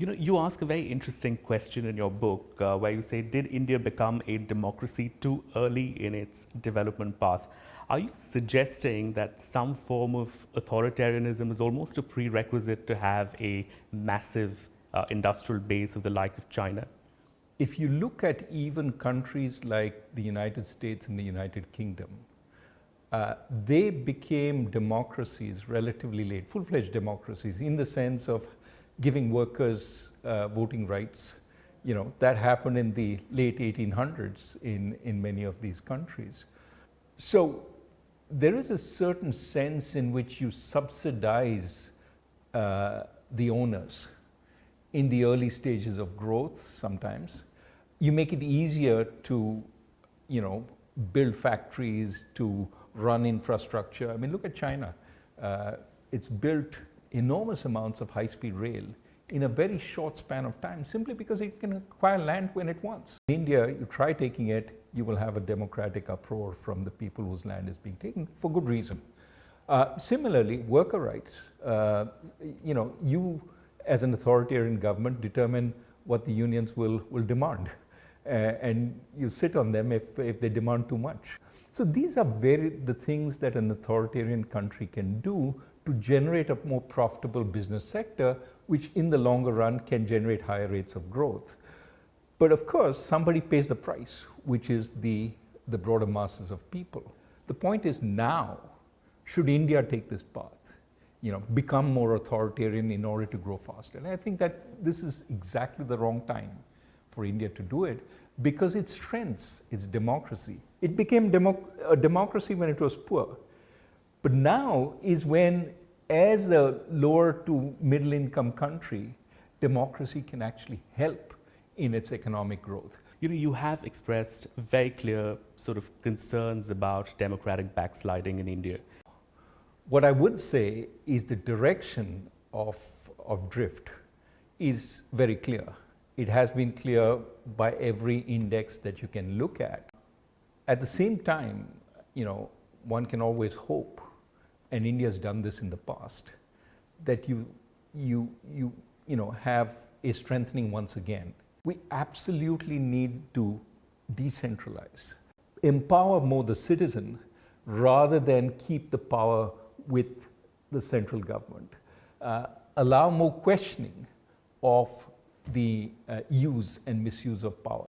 You ask a very interesting question in your book where you say, did India become a democracy too early in its development path? Are you suggesting that some form of authoritarianism is almost a prerequisite to have a massive industrial base of the like of China? If you look at even countries like the United States and the United Kingdom, they became democracies relatively late, full-fledged democracies, in the sense of giving workers voting rights. That happened in the late 1800s in many of these countries. So there is a certain sense in which you subsidize the owners in the early stages of growth sometimes. You make it easier to, build factories, to run infrastructure. I mean, look at China. It's built enormous amounts of high-speed rail in a very short span of time, simply because it can acquire land when it wants. In India, you try taking it, you will have a democratic uproar from the people whose land is being taken for good reason. Similarly, worker rights. You as an authoritarian government determine what the unions will demand. And you sit on them if they demand too much. So these are the things that an authoritarian country can do to generate a more profitable business sector, which in the longer run can generate higher rates of growth. But of course, somebody pays the price, which is the broader masses of people. The point is now, should India take this path? Become more authoritarian in order to grow faster. And I think that this is exactly the wrong time for India to do it, because its strengths, its democracy. It became a democracy when it was poor. But now is when, as a lower to middle income country, democracy can actually help in its economic growth. You have expressed very clear sort of concerns about democratic backsliding in India. What I would say is the direction of drift is very clear. It has been clear by every index that you can look at. At the same time, one can always hope, and India's done this in the past, that you have a strengthening once again. We absolutely need to decentralize, empower more the citizen rather than keep the power with the central government, allow more questioning of the use and misuse of power.